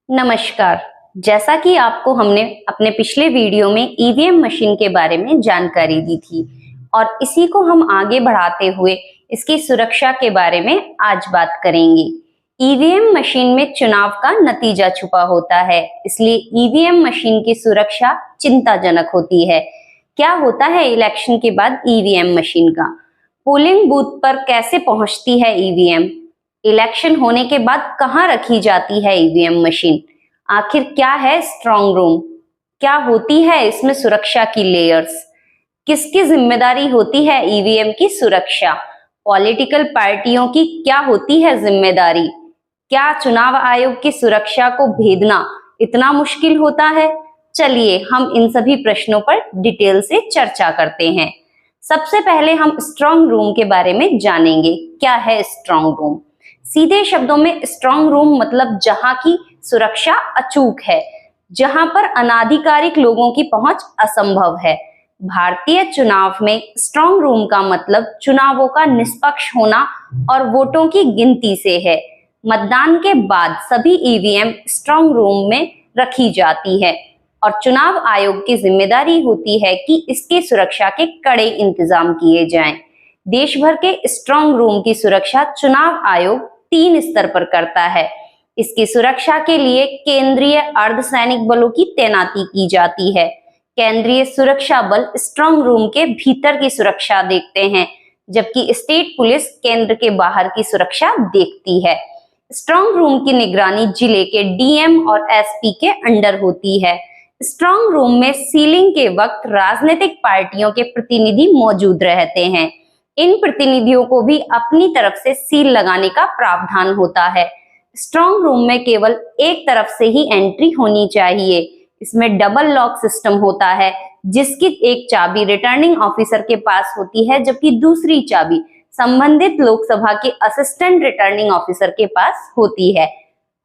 नमस्कार। जैसा कि आपको हमने अपने पिछले वीडियो में ईवीएम मशीन के बारे में जानकारी दी थी और इसी को हम आगे बढ़ाते हुए इसकी सुरक्षा के बारे में आज बात करेंगे। ईवीएम मशीन में चुनाव का नतीजा छुपा होता है, इसलिए ईवीएम मशीन की सुरक्षा चिंताजनक होती है। क्या होता है इलेक्शन के बाद ईवीएम मशीन का? पोलिंग बूथ पर कैसे पहुंचती है ईवीएम? इलेक्शन होने के बाद कहाँ रखी जाती है ईवीएम मशीन? आखिर क्या है स्ट्रांग रूम? क्या होती है इसमें सुरक्षा की लेयर्स? किसकी जिम्मेदारी होती है ईवीएम की सुरक्षा? पॉलिटिकल पार्टियों की क्या होती है जिम्मेदारी? क्या चुनाव आयोग की सुरक्षा को भेदना इतना मुश्किल होता है? चलिए हम इन सभी प्रश्नों पर डिटेल से चर्चा करते हैं। सबसे पहले हम स्ट्रांग रूम के बारे में जानेंगे। क्या है स्ट्रांग रूम? सीधे शब्दों में स्ट्रांग रूम मतलब जहां की सुरक्षा अचूक है, जहां पर अनाधिकारिक लोगों की पहुंच असंभव है। भारतीय चुनाव में स्ट्रांग रूम का मतलब चुनावों का निष्पक्ष होना और वोटों की गिनती से है। मतदान के बाद सभी ईवीएम स्ट्रांग रूम में रखी जाती है और चुनाव आयोग की जिम्मेदारी होती है कि इसकी सुरक्षा के कड़े इंतजाम किए जाएं। देश भर के स्ट्रांग रूम की सुरक्षा चुनाव आयोग 3 स्तर पर करता है। इसकी सुरक्षा के लिए केंद्रीय अर्धसैनिक बलों की तैनाती की जाती है। केंद्रीय सुरक्षा बल स्ट्रांग रूम के भीतर की सुरक्षा देखते हैं, जबकि स्टेट पुलिस केंद्र के बाहर की सुरक्षा देखती है। स्ट्रांग रूम की निगरानी जिले के डीएम और एसपी के अंडर होती है। स्ट्रांग रूम में सीलिंग के वक्त राजनीतिक पार्टियों के प्रतिनिधि मौजूद रहते हैं। इन प्रतिनिधियों को भी अपनी तरफ से सील लगाने का प्रावधान होता है। स्ट्रांग रूम में केवल एक तरफ से ही एंट्री होनी चाहिए। इसमें डबल लॉक सिस्टम होता है, जिसकी एक चाबी रिटर्निंग ऑफिसर के पास होती है, जबकि दूसरी चाबी संबंधित लोकसभा के असिस्टेंट रिटर्निंग ऑफिसर के पास होती है।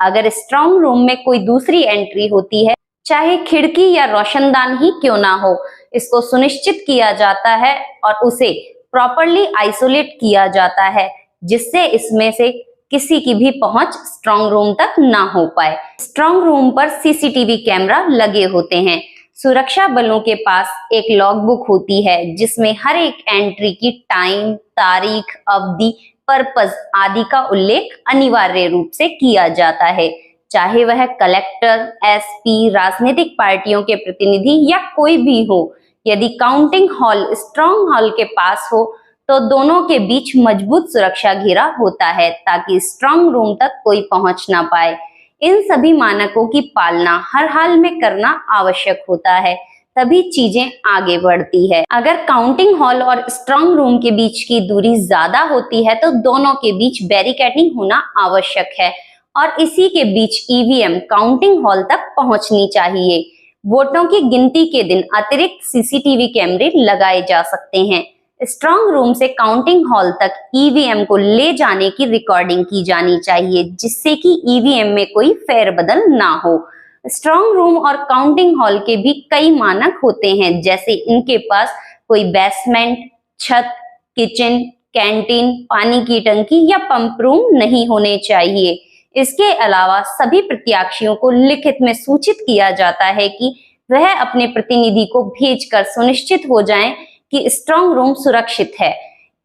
अगर स्ट्रांग रूम में कोई दूसरी एंट्री होती है, चाहे खिड़की या रोशनदान ही क्यों ना हो, इसको सुनिश्चित किया जाता है और उसे प्रॉपर्ली आइसोलेट किया जाता है, जिससे इसमें से किसी की भी पहुंच स्ट्रांग रूम तक ना हो पाए। स्ट्रांग रूम पर सीसीटीवी कैमरा लगे होते हैं। सुरक्षा बलों के पास एक लॉगबुक होती है, जिसमें हर एक एंट्री की टाइम, तारीख, अवधि, पर्पस आदि का उल्लेख अनिवार्य रूप से किया जाता है, चाहे वह कलेक्टर, एसपी, राजनीतिक पार्टियों के प्रतिनिधि या कोई भी हो। यदि काउंटिंग हॉल स्ट्रांग हॉल के पास हो तो दोनों के बीच मजबूत सुरक्षा घेरा होता है, ताकि स्ट्रांग रूम तक कोई पहुंच ना पाए। इन सभी मानकों की पालना हर हाल में करना आवश्यक होता है, तभी चीजें आगे बढ़ती है। अगर काउंटिंग हॉल और स्ट्रांग रूम के बीच की दूरी ज्यादा होती है तो दोनों के बीच बैरिकेडिंग होना आवश्यक है और इसी के बीच ईवीएम काउंटिंग हॉल तक पहुंचनी चाहिए। वोटों की गिनती के दिन अतिरिक्त सीसीटीवी कैमरे लगाए जा सकते हैं। स्ट्रांग रूम से काउंटिंग हॉल तक ईवीएम को ले जाने की रिकॉर्डिंग की जानी चाहिए, जिससे कि ईवीएम में कोई फेरबदल ना हो। स्ट्रांग रूम और काउंटिंग हॉल के भी कई मानक होते हैं, जैसे इनके पास कोई बेसमेंट, छत, किचन, कैंटीन, पानी की टंकी या पंप रूम नहीं होने चाहिए। इसके अलावा सभी प्रत्याशियों को लिखित में सूचित किया जाता है कि वह अपने प्रतिनिधि को भेजकर सुनिश्चित हो जाएं कि स्ट्रांग रूम सुरक्षित है।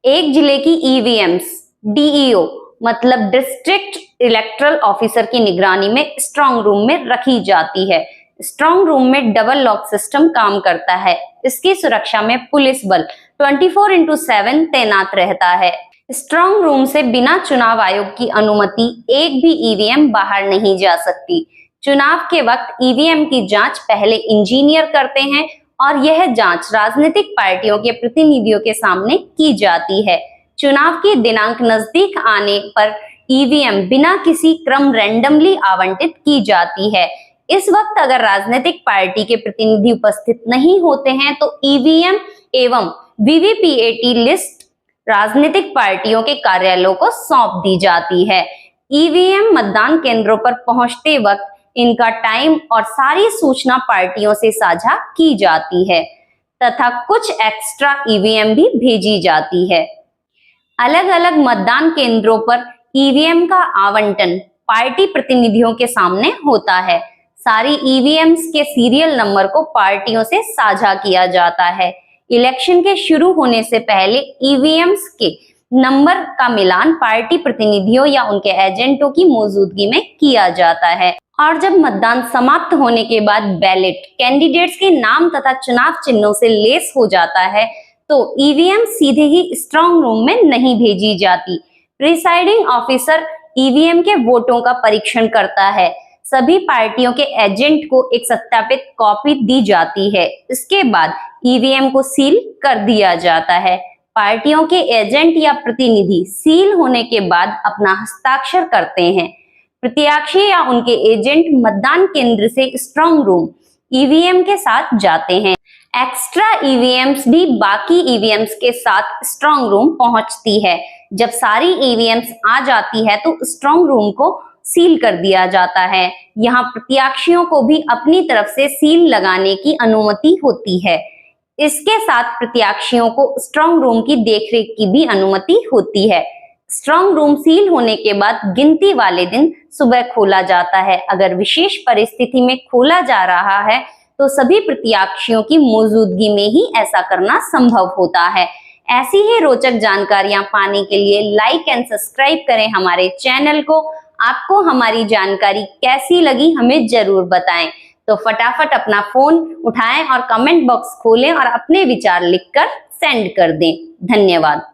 एक जिले की ईवीएम्स डीईओ मतलब डिस्ट्रिक्ट इलेक्टरल ऑफिसर की निगरानी में स्ट्रांग रूम में रखी जाती है। स्ट्रांग रूम में डबल लॉक सिस्टम काम करता है। इसकी सुरक्षा में पुलिस बल 24/7 तैनात रहता है। स्ट्रांग रूम से बिना चुनाव आयोग की अनुमति एक भी ईवीएम बाहर नहीं जा सकती। चुनाव के वक्त ईवीएम की जांच पहले इंजीनियर करते हैं और यह जांच राजनीतिक पार्टियों के प्रतिनिधियों के सामने की जाती है। चुनाव की दिनांक नजदीक आने पर ईवीएम बिना किसी क्रम रैंडमली आवंटित की जाती है। इस वक्त अगर राजनीतिक पार्टी के प्रतिनिधि उपस्थित नहीं होते हैं तो ईवीएम एवं वीवीपीएटी लिस्ट राजनीतिक पार्टियों के कार्यालयों को सौंप दी जाती है। ईवीएम मतदान केंद्रों पर पहुंचते वक्त इनका टाइम और सारी सूचना पार्टियों से साझा की जाती है तथा कुछ एक्स्ट्रा ईवीएम भी भेजी जाती है। अलग अलग मतदान केंद्रों पर ईवीएम का आवंटन पार्टी प्रतिनिधियों के सामने होता है। सारी ईवीएम्स के सीरियल नंबर को पार्टियों से साझा किया जाता है। इलेक्शन के शुरू होने से पहले ईवीएम्स के नंबर का मिलान पार्टी प्रतिनिधियों या उनके एजेंटों की मौजूदगी में किया जाता है और जब मतदान समाप्त होने के बाद बैलेट कैंडिडेट्स के नाम तथा चुनाव चिन्हों से लेस हो जाता है तो ईवीएम सीधे ही स्ट्रांग रूम में नहीं भेजी जाती। प्रिसाइडिंग ऑफिसर ईवीएम के वोटों का परीक्षण करता है। सभी पार्टियों के एजेंट को एक सत्यापित कॉपी दी जाती है। इसके बाद ईवीएम को सील कर दिया जाता है। पार्टियों के एजेंट या प्रतिनिधि सील होने के बाद अपना हस्ताक्षर करते हैं। प्रत्याशी या उनके एजेंट मतदान केंद्र से स्ट्रांग रूम ईवीएम के साथ जाते हैं। एक्स्ट्रा ईवीएम्स भी बाकी ईवीएम्स के साथ स्ट्रांग रूम पहुंचती है। जब सारी ईवीएम्स आ जाती है तो स्ट्रांग रूम को सील कर दिया जाता है। यहाँ प्रत्याशियों को भी अपनी तरफ से सील लगाने की अनुमति होती है। इसके साथ प्रत्याशियों को स्ट्रांग रूम की देखरेख की भी अनुमति होती है। स्ट्रांग रूम सील होने के बाद गिनती वाले दिन सुबह खोला जाता है। अगर विशेष परिस्थिति में खोला जा रहा है तो सभी प्रत्याशियों की मौजूदगी में ही ऐसा करना संभव होता है। ऐसी ही रोचक जानकारियां पाने के लिए लाइक एंड सब्सक्राइब करें हमारे चैनल को। आपको हमारी जानकारी कैसी लगी हमें जरूर बताएं। तो फटाफट अपना फोन उठाएं और कमेंट बॉक्स खोलें और अपने विचार लिखकर सेंड कर दें। धन्यवाद।